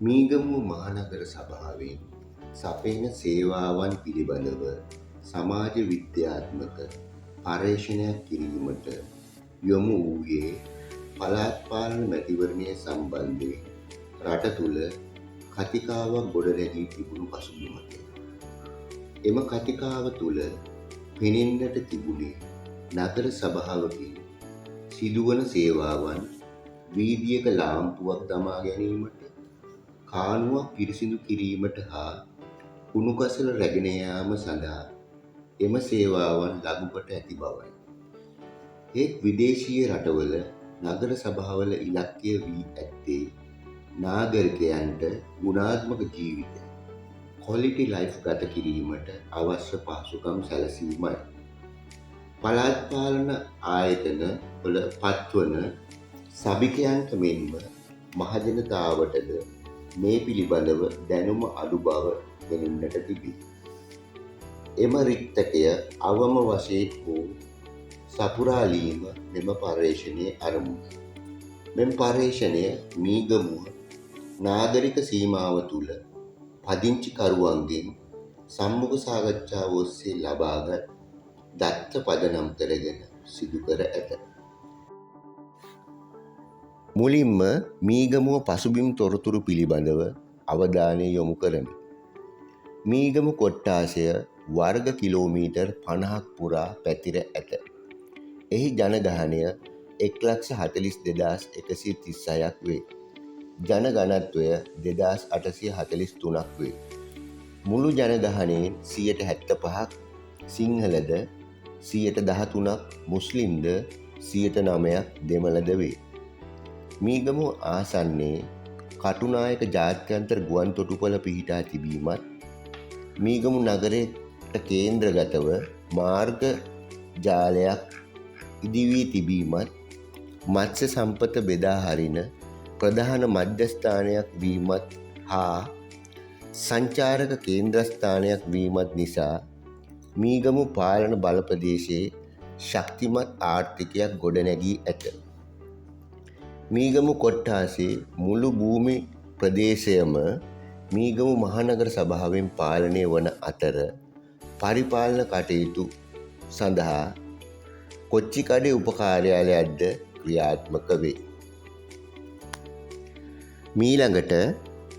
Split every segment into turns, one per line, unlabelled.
මීගමුව මහනගර සභාවෙන් සපයන සේවාවන් පිළිබඳව සමාජ විද්‍යාත්මක පර්යේෂණයක් කිරීමට යොමු වූයේ පළාත් පාලන මැතිවරණය සම්බන්ධයෙන් රට තුළ කතිකාවක් ගොඩනැගී තිබුණු පසුබිමට. එම කතිකාව තුළ පෙනෙන්නට තිබුණේ නගර සභාවකින් සිදුවන සේවාවන් වීදියක ලාම්පුවක් දමා ගැනීමට, කානුවක් පිරිසිදු කිරීමට හා කුණුකසල රැගෙන යාම සඳහා එම සේවාවන් ලබුකොට ඇති බවයි. ඒත් විදේශීය රටවල නගර සභාවල ඉලක්කය වී ඇත්තේ නාගරිකයන්ට ගුණාත්මක ජීවිත quality life ගත කිරීමට අවශ්‍ය පහසුකම් සැලසීමයි. පළාත් පාලන ආයතන වල පත්වන සභිකයන්ට මෙන්ම මහජනතාවටද මේ පිළිබඳව දැනුම අඩු බව දැනෙන්නට තිබේ. එම රික්තකය අවම වශයෙන් වූ සපුරාලීම මෙම පර්යේෂණයේ අරමුණ. මෙම පර්යේෂණය මීගමුව නාගරික සීමාව තුළ පදිංචිකරුවන්ගෙන් සම්මුඛ සාකච්ඡාව ඔස්සේ ලබාගත් දත්ත පදනම් කරගෙන සිදු කර ඇත. මුලින්ම මීගමුව පසුබිම් තොරතුරු පිළිබඳව අවධානය යොමු කරමි. මීගමු කොට්ටාසය වර්ග කිලෝමීටර් 50ක් පුරා පැතිර ඇත. එහි ජනගහනය 1,42,136ක් වේ. ජනගණත්වය 2,843ක් වේ. මුළු ජනගහනයෙන් 75%ක් සිංහලද, 13%ක් මුස්ලිම්ද, 9%ක් දෙමළද වේ. මීගමුව ආසන්නයේ කටුනායක ජාත්‍යන්තර ගුවන් තොටුපළ පිහිටා තිබීමත්, මීගමු නගරයට කේන්ද්‍රගතව මාර්ග ජාලයක් ඉදිවී තිබීමත්, මත්ස්‍ය සම්පත බෙදා හරින ප්‍රධාන මධ්‍යස්ථානයක් වීමත් හා සංචාරක කේන්ද්‍රස්ථානයක් වීමත් නිසා මීගමු පාලන බල ප්‍රදේශයේ ශක්තිමත් ආර්ථිකයක් ගොඩනැගී ඇත. මීගමු කොට්ටාසේ මුළු භූමි ප්‍රදේශයම මීගමු මහනගර සභාවෙන් පාලනය වන අතර පරිපාලන කටයුතු සඳහා කොච්චිකඩේ උපකාර්යාලයක්ද ක්‍රියාත්මක වේ. මීළඟට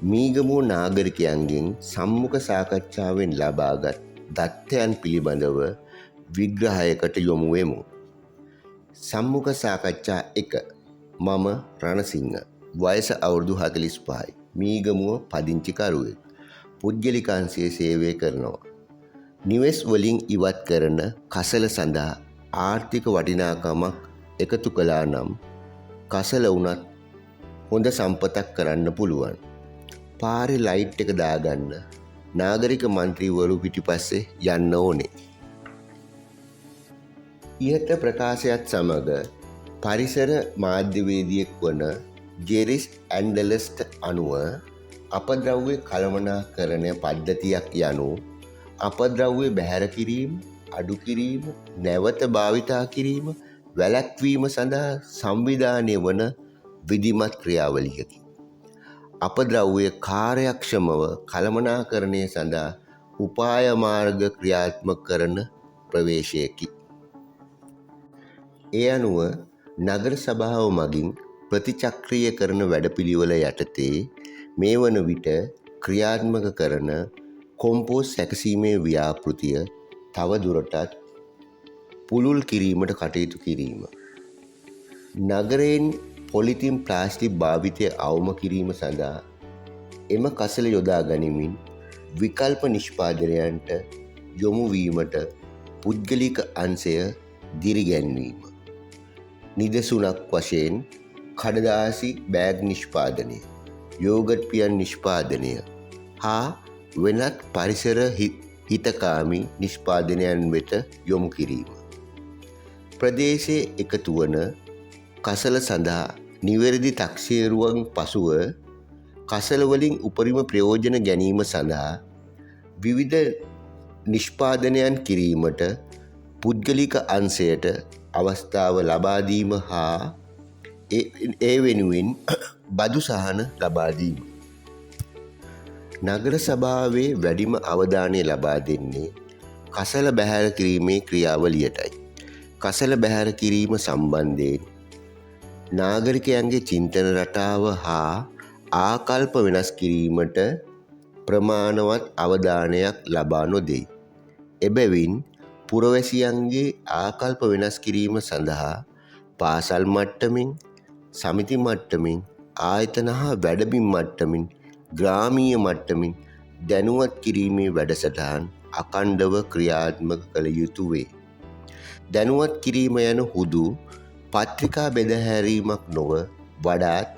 මීගමුව නාගරිකයන්ගෙන් සම්මුඛ සාකච්ඡාවෙන් ලබාගත් දත්තයන් පිළිබඳව විග්‍රහයකට යොමු වෙමු. සම්මුඛ සාකච්ඡා 1. මම රණසිංහ. වයස අවුරුදු 45යි. මීගමුව පදිංචිකරුවෙක්. පුද්ගලික අංශයේ සේවය කරනවා. නිවෙස් වලින් ඉවත් කරන කසල සඳහා ආර්ථික වටිනාකමක් එකතු කළා නම් කසල වුණත් හොඳ සම්පතක් කරන්න පුළුවන්. පාරේ ලයිට් එක දාගන්න නාගරික මන්ත්‍රීවරු පිටිපස්සේ යන්න ඕනේ. ඉහත ප්‍රකාශයත් සමග පරිසර මාධ්‍යවේදියෙක් වන ජෙරිස් ඇන්ඩලස්ට අනුව අපද්‍රව්‍ය කළමනාකරණය පද්ධතියක් යනු අපද්‍රව්‍ය බැහැර කිරීම, අඩු කිරීම, නැවත භාවිතා කිරීම, වැළැක්වීම සඳහා සංවිධානය වන විධිමත් ක්‍රියාවලියකි. අපද්‍රව්‍ය කාර්යක්ෂමව කළමනාකරණය සඳහා උපාය මාර්ග ක්‍රියාත්මක කරන ප්‍රවේශයකි. ඒ අනුව නගර සභාව මගින් ප්‍රතිචක්‍රීය කරන වැඩපිළිවෙල යටතේ මේ වන විට ක්‍රියාත්මක කරන කොම්පෝස් සැකසීමේ ව්‍යාපෘතිය තව දුරටත් පුළුල් කිරීමට කටයුතු කිරීම. නගරයෙන් පොලිතින් ප්ලාස්ටික් භාවිතය අවම කිරීම සඳහා එම කසල යොදා ගනිමින් විකල්ප නිෂ්පාදනයන්ට යොමු වීමට පුද්ගලික අංශය දිරිගැන්වීම. නිදසුනක් වශයෙන් කඩදාසි බෑග් නිෂ්පාදනය, යෝගට් පියන් නිෂ්පාදනය හා වෙනත් පරිසර හිතකාමී නිෂ්පාදනයන් වෙත යොමු කිරීම. ප්‍රදේශයේ එකතු වන කසල සඳහා නිවැරදි තක්සේරුවන් පසුව කසල වලින් උපරිම ප්‍රයෝජන ගැනීම සඳහා විවිධ නිෂ්පාදනයන් කිරීමට පුද්ගලික අංශයට අවස්ථාව ලබා දීම හා ඒ වෙනුවෙන් බදු සහන ලබා දීම. නගර සභාවේ වැඩිම අවධානය ලබා දෙන්නේ කසල බැහැර කිරීමේ ක්‍රියාවලියටයි. කසල බැහැර කිරීම සම්බන්ධයෙන් නාගරිකයන්ගේ චින්තන රටාව හා ආකල්ප වෙනස් කිරීමට ප්‍රමාණවත් අවධානයක් ලබා නොදෙයි. එබැවින් පුරවැසියන්ගේ ආකල්ප වෙනස් කිරීම සඳහා පාසල් මට්ටමින්, සමිති මට්ටමින්, ආයතන හා වැඩබිම් මට්ටමින්, ග්‍රාමීය මට්ටමින් දැනුවත් කිරීමේ වැඩසටහන් අඛණ්ඩව ක්‍රියාත්මක කළ යුතු වේ. දැනුවත් කිරීම යන හුදු පත්‍රිකා බෙදහැරීමක් නොව වඩාත්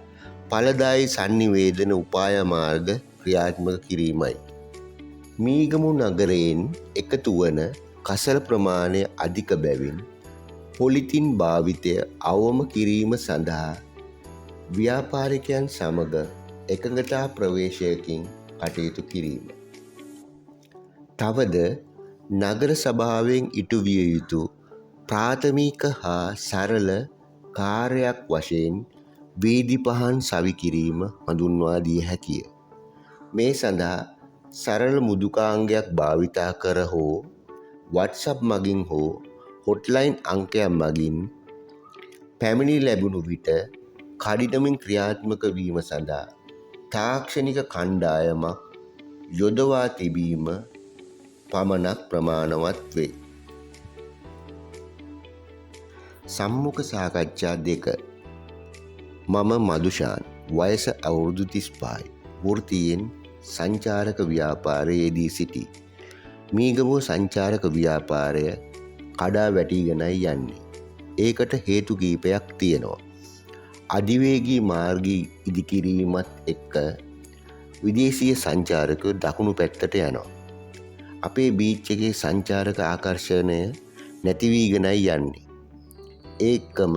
ඵලදායී sannivedana උපාය මාර්ග ක්‍රියාත්මක කිරීමයි. මීගමු නගරයෙන් එකතු වන කසල ප්‍රමාණය අධික බැවින් පොලිතින් භාවිතය අවම කිරීම සඳහා ව්‍යාපාරිකයන් සමග එකඟතා ප්‍රවේශයකින් කටයුතු කිරීම. තවද නගර සභාවෙන් ඉටු විය යුතු ප්‍රාථමික හා සරල කාර්යයක් වශයෙන් වීදි පහන් සවි කිරීම හඳුන්වා දිය හැකිය. මේ සඳහා සරල මුදුකාංගයක් භාවිතා කර හෝ WhatsApp මගින් හෝ හොට්ලයින් අංකයක් මගින් පැමිණි ලැබුණු විට කඩිනමින් ක්‍රියාත්මක වීම සඳහා තාක්ෂණික කණ්ඩායමක් යොදවා තිබීම පමණක් ප්‍රමාණවත් වේ. සම්මුඛ සාකච්ඡා 2. මම මදුෂාන්, වයස අවුරුදු 35, වෘත්තියෙන් සංචාරක ව්‍යාපාරයේ යෙදී සිටී. මීගමුව සංචාරක ව්‍යාපාරය කඩා වැටීගෙනයි යන්නේ. ඒකට හේතු කීපයක් තියෙනවා. අධිවේගී මාර්ගී ඉදිකිරීමත් එක්ක විදේශීය සංචාරකයෝ දකුණු පැත්තට යනවා. අපේ බීච් එකේ සංචාරක ආකර්ෂණය නැති වීගෙනයි යන්නේ. ඒකම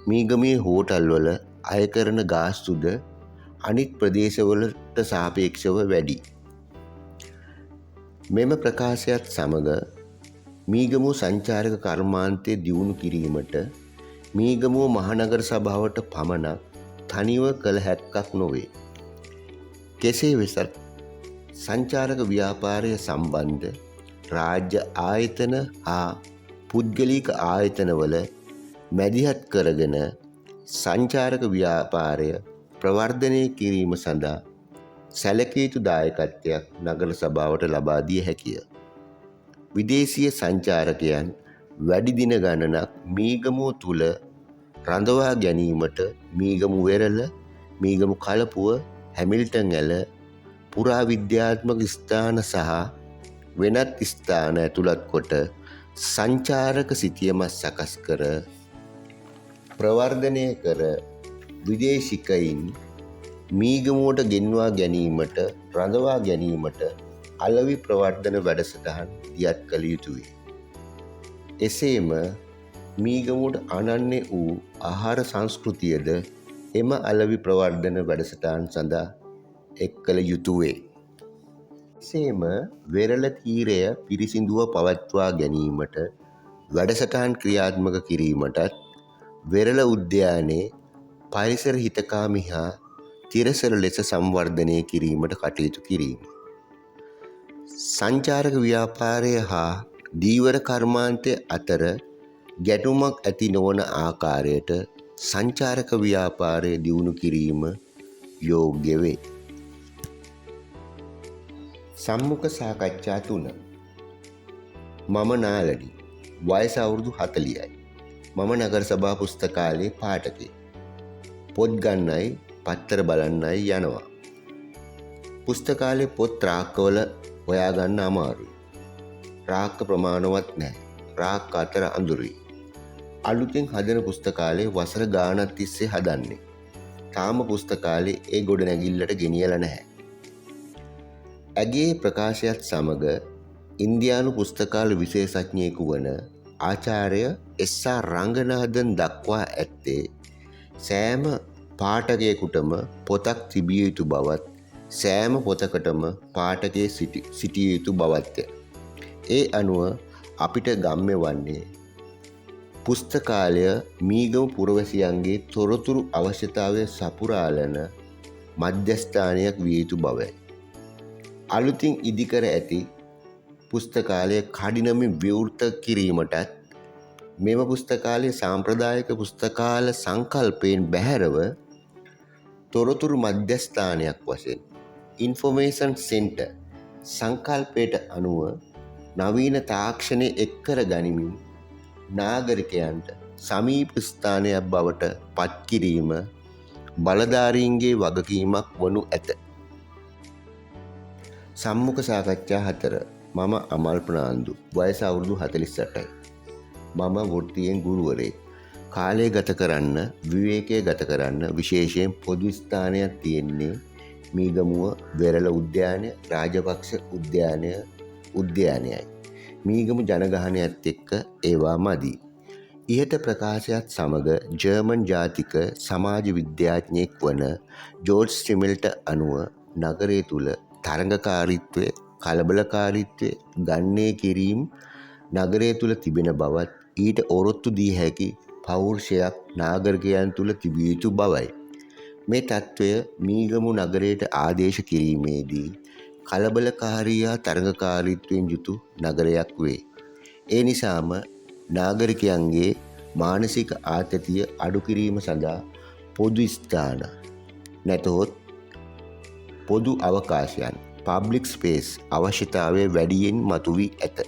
මීගමේ හෝටල් වල අය කරන ගාස්තුද අනිත් ප්‍රදේශවලට සාපේක්ෂව වැඩි. මෙම ප්‍රකාශයත් සමග මීගමුව සංචාරක කර්මාන්තය දියුණු කිරීමට මීගමුව මහනගර සභාවට පමණක් තනිව කළ හැක්කක් නොවේ. කෙසේ වෙතත් සංචාරක ව්‍යාපාරය සම්බන්ධ රාජ්‍ය ආයතන හා පුද්ගලික ආයතනවල මැදිහත් කරගෙන සංචාරක ව්‍යාපාරය ප්‍රවර්ධනය කිරීම සඳහා සැලකිය යුතු දායකත්වයක් නගර සභාවට ලබා දිය හැකිය. විදේශීය සංචාරකයන් වැඩි දින ගණනක් මීගමුව තුල රඳවා ගැනීමට මීගමු වෙරළ, මීගමු කලපුව, හැමිල්ටන් ඇල, පුරාවිද්‍යාත්මක ස්ථාන සහ වෙනත් ස්ථාන ඇතුළත් කොට සංචාරක සිතියමක් සකස් කර ප්‍රවර්ධනය කර විදේශිකයින් මීගමුවට ගෙන්වා ගැනීමට, රඳවා ගැනීමට අලෙවි ප්‍රවර්ධන වැඩසටහන් දියත් කළ යුතුය. එසේම මීගමුවට අනන්‍ය වූ ආහාර සංස්කෘතියද එම අලෙවි ප්‍රවර්ධන වැඩසටහන් සඳහා එක් කළ යුතුය. එසේම වෙරළ තීරය පිරිසිදුව පවත්වා ගැනීමට වැඩසටහන් ක්‍රියාත්මක කිරීමටත් වෙරළ උද්‍යානයේ පරිසර හිතකාමී හා තිරසර ලෙස සංවර්ධනය කිරීමට කටයුතු කිරීම. සංචාරක ව්‍යාපාරය හා දීවර කර්මාන්තය අතර ගැටුමක් ඇති නොවන ආකාරයට සංචාරක ව්‍යාපාරය දියුණු කිරීම යෝග්‍ය වේ. සම්මුඛ සාකච්ඡා 3. මම නාලඩි, වයස අවුරුදු 40යි. මම නගර සභා පුස්තකාලයේ පාඨකයෙක්. පොත් ගන්නයි පත්තර බලන්නයි යනවා. පුස්තකාලේ පොත් රාක්කවල හොයාගන්න අමාරුයි. රාක්ක ප්‍රමාණවත් නැහැ. රාක්ක අතර අඳුරුයි. අලුතෙන් හදන පුස්තකාලේ වසර ගාණක් තිස්සේ හදන්නේ. තාම පුස්තකාලේ ඒ ගොඩනැගිල්ලට ගෙනියලා නැහැ. ඇගේ ප්‍රකාශයත් සමග ඉන්දියානු පුස්තකාල විශේෂඥයෙකු වන ආචාර්ය එස්.ආර්. රංගනාදන් දක්වා ඇත්තේ සෑම පාඨකයෙකුටම පොතක් තිබිය යුතු බවත්, සෑම පොතකටම පාඨකයෙක් සිටිය යුතු බවත්ය. ඒ අනුව අපිට ගම්‍ය වන්නේ පුස්තකාලය මීගමු පුරවැසියන්ගේ තොරතුරු අවශ්‍යතාවය සපුරාලන මධ්‍යස්ථානයක් විය යුතු බවයි. අලුතින් ඉදිකර ඇති පුස්තකාලය කඩිනමින් විවෘත කිරීමටත් මෙම පුස්තකාලයේ සාම්ප්‍රදායික පුස්තකාල සංකල්පයෙන් බැහැරව තොරතුරු මධ්‍යස්ථානයක් වශයෙන් ඉන්ෆෝමේෂන් සෙන්ටර් සංකල්පයට අනුව නවීන තාක්ෂණය එක්කර ගනිමින් නාගරිකයන්ට සමීප ස්ථානයක් බවට පත්කිරීම බලධාරීන්ගේ වගකීමක් වනු ඇත. සම්මුඛ සාකච්ඡා 4. මම අමල් ප්‍රනාන්දු. වයස අවුරුදු 48යි. මම වෘත්තියෙන් ගුරුවරයෙක්. කාලය ගත කරන්න, විවේකය ගත කරන්න විශේෂයෙන් පොදු ස්ථානයක් තියෙන්නේ මීගමුව වෙරළ උද්‍යානය, රාජපක්ෂ උද්‍යානයයි. මීගමු ජනගහනයත් එක්ක ඒවා මදි. ඉහත ප්‍රකාශයත් සමග ජර්මන් ජාතික සමාජ විද්‍යාඥයෙක් වන ජෝර්ජ් ස්ටිමෙල්ට අනුව නගරය තුළ තරඟකාරීත්වය, කලබලකාරීත්වය ගණනය කිරීම නගරය තුළ තිබෙන බවත් ඊට ඔරොත්තු දී හැකි පෞරුෂයක් නාගරිකයන් තුළ තිබිය යුතු බවයි. මේ තත්ත්වය මීගමු නගරයට ආදේශ කිරීමේදී කලබලකාරී හා තරඟකාරීත්වයෙන් යුතු නගරයක් වේ. ඒ නිසාම නාගරිකයන්ගේ මානසික ආතතිය අඩු කිරීම සඳහා පොදු ස්ථාන නැතහොත් පොදු අවකාශයන් පබ්ලික් ස්පේස් අවශ්‍යතාවය වැඩියෙන් මතුවී ඇත.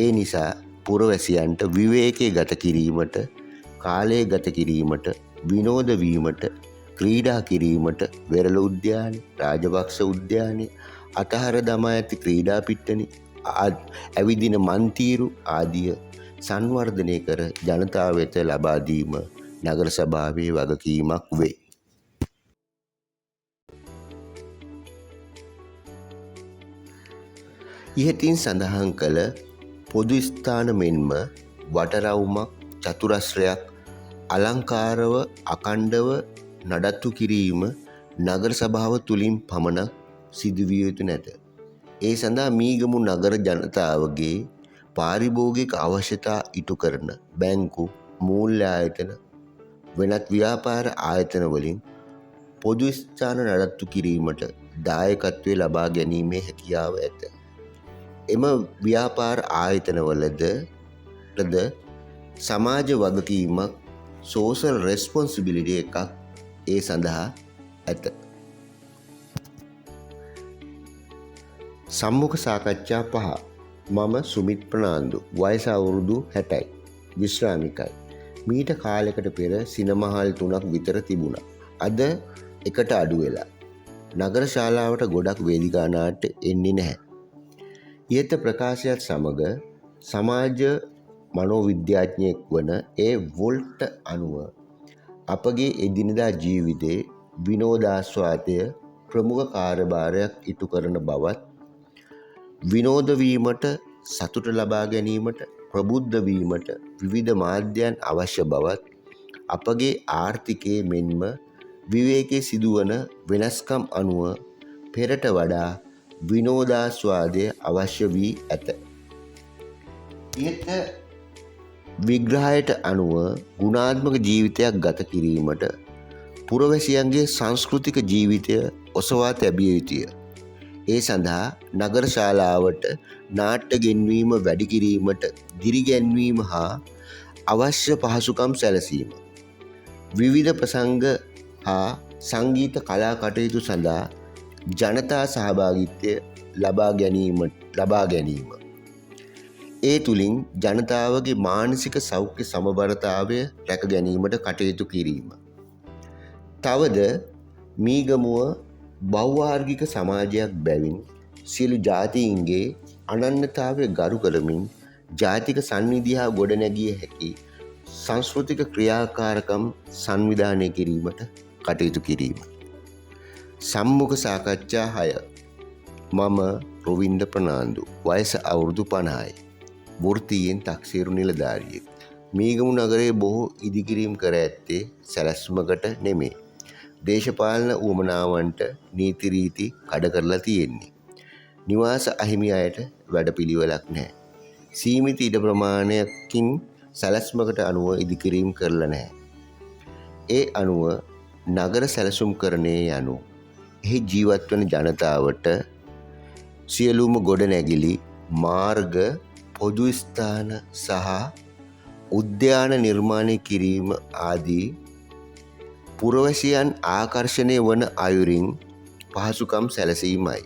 ඒ නිසා පුරවැසියන්ට විවේකයේ ගත කිරීමට, කාලය ගත කිරීමට, විනෝද වීමට, ක්‍රීඩා කිරීමට වෙරළ උද්‍යානය, රාජපක්ෂ උද්‍යානය, අතහර දමා ඇති ක්‍රීඩා පිට්ටනි, ඇවිදින මන්තීරු ආදිය සංවර්ධනය කර ජනතාව වෙත ලබා දීම නගර සභාවේ වගකීමක් වේ. ඉහතින් සඳහන් කළ පොදු ස්ථාන මෙන්ම වටරවුමක්, චතුරස්‍රයක් අලංකාරව අඛණ්ඩව නඩත්තු කිරීම නගර සභාව තුළින් පමණක් සිදුවිය යුතු නැත. ඒ සඳහා මීගමු නගර ජනතාවගේ පාරිභෝගික අවශ්‍යතා ඉටු කරන බැංකු, මූල්‍ය ආයතන, වෙනත් ව්‍යාපාර ආයතන වලින් පොදු ස්ථාන නඩත්තු කිරීමට දායකත්වය ලබා ගැනීමේ හැකියාව ඇත. එම ව්‍යාපාර ආයතනවලද සමාජ වගකීමක්, සෝෂල් රෙස්පොන්සිබිලිටි එකක් ඒ සඳහා ඇත. සම්මුඛ සාකච්ඡා 5. මම සුමිත් ප්‍රනාන්දු. වයස අවුරුදු 60යි. විශ්‍රාමිකයි. මීට කාලයකට පෙර සිනමාහල් 3ක් විතර තිබුණා. අද එකට අඩු වෙලා. නගර ශාලාවට ගොඩක් වේදිකා නාට්‍ය එන්නේ නැහැ. ඉහත ප්‍රකාශයත් සමග සමාජ මනෝවිද්‍යාඥයෙක් වන වොල්ට් අනුව අපගේ එදිනදා ජීවිතයේ විනෝදාස්වාදය ප්‍රමුඛ කාර්යභාරයක් ඉටු කරන බවත්, විනෝද වීමට, සතුට ලබා ගැනීමට, ප්‍රබුද්ධ වීමට විවිධ මාධ්‍යයන් අවශ්‍ය බවත්, අපගේ ආර්ථිකයේ මෙන්ම විවේකයේ සිදුවන වෙනස්කම් අනුව පෙරට වඩා විනෝදාස්වාදය අවශ්‍ය වී ඇත. ඉහත විග්‍රහයට අනුව ගුණාත්මක ජීවිතයක් ගත කිරීමට පුරවැසියන්ගේ සංස්කෘතික ජීවිතය ඔසවා තැබිය යුතුය. ඒ සඳහා නගර ශාලාවට නාට්‍ය ගෙන්වීම වැඩි කිරීමට දිරිගැන්වීම හා අවශ්‍ය පහසුකම් සැලසීම, විවිධ ප්‍රසංග හා සංගීත කලා කටයුතු සඳහා ජනතා සහභාගිත්වය ලබා ගැනීම. ඒ තුළින් ජනතාවගේ මානසික සෞඛ්‍ය සමබරතාවය රැක ගැනීමට කටයුතු කිරීම. තවද මීගමුව බෞවාර්ගික සමාජයක් බැවින් සියලු ජාතීන්ගේ අනන්‍යතාවය ගරු කරමින් ජාතික සංවිධි හා ගොඩනැගිය හැකි සංස්කෘතික ක්‍රියාකාරකම් සංවිධානය කිරීමට කටයුතු කිරීම. සම්මුඛ සාකච්ඡා 6. මම රොවින්ද ප්‍රනාන්දු. වයස අවුරුදු 50යි. වෘත්තියෙන් තක්සේරු නිලධාරියෙක්. මීගමු නගරයේ බොහෝ ඉදිකිරීම් කර ඇත්තේ සැලැස්මකට නෙමේ. දේශපාලන උවමනාවන්ට නීති රීති කඩ කරලා තියෙන්නේ. නිවාස අහිමි අයට වැඩපිළිවෙලක් නැහැ. සීමිත ඉඩ ප්‍රමාණයකින් සැලැස්මකට අනුව ඉදිකිරීම් කරලා නැහැ. ඒ අනුව නගර සැලසුම්කරණයේ යනු එහි ජීවත් වන ජනතාවට සියලුම ගොඩනැගිලි මාර්ග පොදු ස්ථාන සහ උද්‍යාන නිර්මාණය කිරීම ආදී පුරවැසියන් ආකර්ෂණය වන අයුරින් පහසුකම් සැලසීමයි.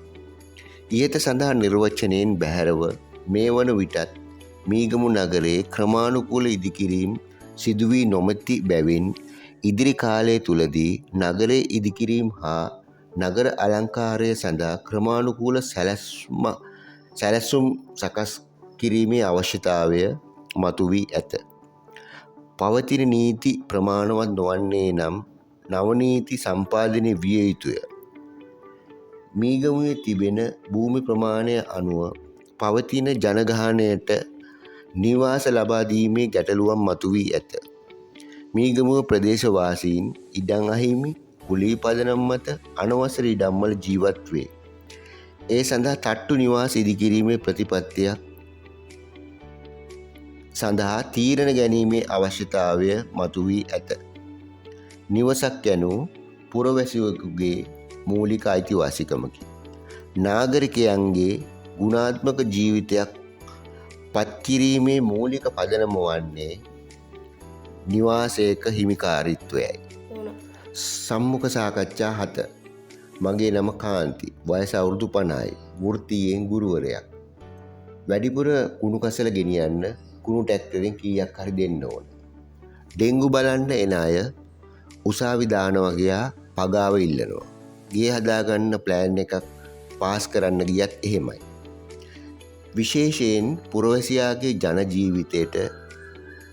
ඉහත සඳහන් නිර්වචනයෙන් බැහැරව මේ වන විටත් මීගමු නගරයේ ක්‍රමානුකූල ඉදිකිරීම් සිදුවී නොමැති බැවින් ඉදිරි කාලය තුලදී නගරයේ ඉදිකිරීම් හා නගර අලංකාරය සඳහා ක්‍රමානුකූල සැලැස්ම සකස් කිරීමේ අවශ්‍යතාවය මතුවී ඇත. පවතින නීති ප්‍රමාණවත් නොවන්නේ නම් නවනීති සම්පාදනය විය යුතුය. මීගමුවේ තිබෙන භූමි ප්‍රමාණය අනුව පවතින ජනගහනයට නිවාස ලබා දීමේ ගැටලුවක් මතුවී ඇත. මීගමුව ප්‍රදේශවාසීන් ඉඩම් අහිමි කුලී පදනම් මත අනවසර ඉඩම්වල ජීවත් වේ. ඒ සඳහා තට්ටු නිවාස ඉදිකිරීමේ ප්‍රතිපත්තියක් සඳහා තීරණ ගැනීමේ අවශ්‍යතාවය මතුවී ඇත. නිවසක් යනු පුරවැසියෙකුගේ මූලික අයිතිවාසිකමකි. නාගරිකයන්ගේ ගුණාත්මක ජීවිතයක් පත්කිරීමේ මූලික පදනම වන්නේ නිවාසයක හිමිකාරීත්වයයි. සම්මුඛ සාකච්ඡා 7. මගේ නම කාන්ති. වයස අවුරුදු 50යි. වෘත්තියෙන් ගුරුවරයෙක්. වැඩිපුර කුණු කසල ගෙනියන්න කුණු ට්‍රැක්ටරෙන් කීයක් හරි දෙන්න ඕන. ඩෙංගු බලන්න එන අය උසාවි දානවා ගියා පගාව ඉල්ලනවා. ගේ හදාගන්න ප්ලෑන් එකක් පාස් කරන්න ගියත් එහෙමයි. විශේෂයෙන් පුරවැසියාගේ ජන ජීවිතයට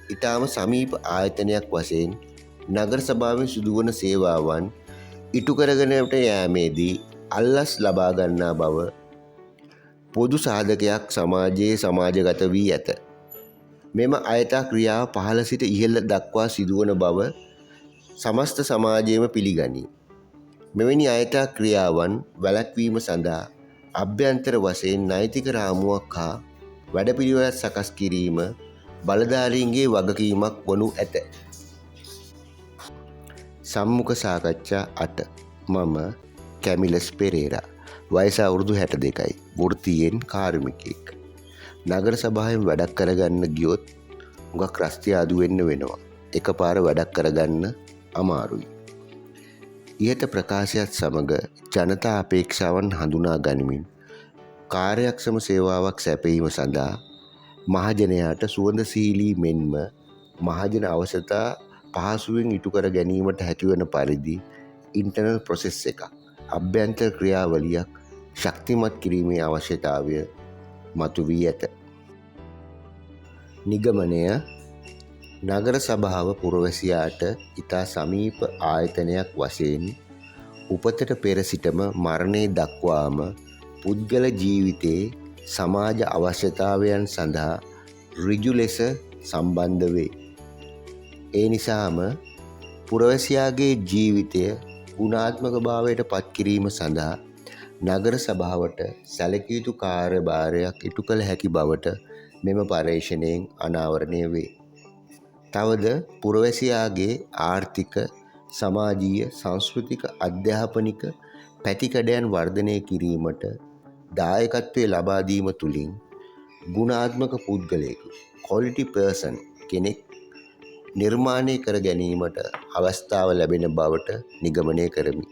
ඊටාම සමීප ආයතනයක් වශයෙන් නගර සභාවෙන් සිදුවන සේවාවන් ඉටු කරගෙනට යෑමේදී අල්ලස් ලබා ගන්නා බව පොදු සාධකයක් සමාජයේ සමාජගත වී ඇත. මෙම අයථා ක්‍රියාව පහළ සිට ඉහළ දක්වා සිදුවන බව සමස්ත සමාජයේම පිළිගනී. මෙවැනි අයථා ක්‍රියාවන් වැළැක්වීම සඳහා අභ්‍යන්තර වශයෙන් නෛතික රාමුවක් හා වැඩපිළිවෙළක් සකස් කිරීම බලධාරීන්ගේ වගකීමක් වනු ඇත. සම්මුඛ සාකච්ඡා 8. මම කැමිලස් පෙරේරා. වයස අවුරුදු 62යි. වෘත්තියෙන් කාර්මිකයෙක්. නගර සභාවෙන් වැඩක් කරගන්න ගියොත් හුඟක් රස්තිය අඩු වෙන්න වෙනවා. එකපාර වැඩක් කරගන්න අමාරුයි. ඉහත ප්‍රකාශයත් සමග ජනතා අපේක්ෂාවන් හඳුනා ගනිමින් කාර්යක්ෂම සේවාවක් සැපයීම සඳහා මහජනයාට සුවඳශීලී මෙන්ම මහජන අවශ්‍යතා පහසුවෙන් ඉටු කර ගැනීමට හැකිවන පරිදි ඉන්ටර්නල් ප්‍රොසෙස් එකක් අභ්‍යන්තර ක්‍රියාවලියක් ශක්තිමත් කිරීමේ අවශ්‍යතාවය මතුවී ඇත. නිගමනය නගර සභාව පුරවැසියාට ඉතා සමීප ආයතනයක් වශයෙන් උපතට පෙර සිටම මරණය දක්වාම පුද්ගල ජීවිතයේ සමාජ අවශ්‍යතාවයන් සඳහා ඍජු ලෙස සම්බන්ධ වේ. ඒ නිසාම පුරවැසියාගේ ජීවිතය ගුණාත්මක භාවයට පත්කිරීම සඳහා නගර සභාවට සැලකිය යුතු කාර්යභාරයක් ඉටු කළ හැකි බවට මෙම පර්යේෂණයෙන් අනාවරණය වේ. තවද පුරවැසියාගේ ආර්ථික, සමාජීය, සංස්කෘතික, අධ්‍යාපනික පැතිකඩයන් වර්ධනය කිරීමට දායකත්වය ලබා දීම තුළින් ගුණාත්මක පුද්ගලයෙකු quality person කෙනෙක් නිර්මාණය කර ගැනීමට අවස්ථාව ලැබෙන බවට නිගමනය කරමි.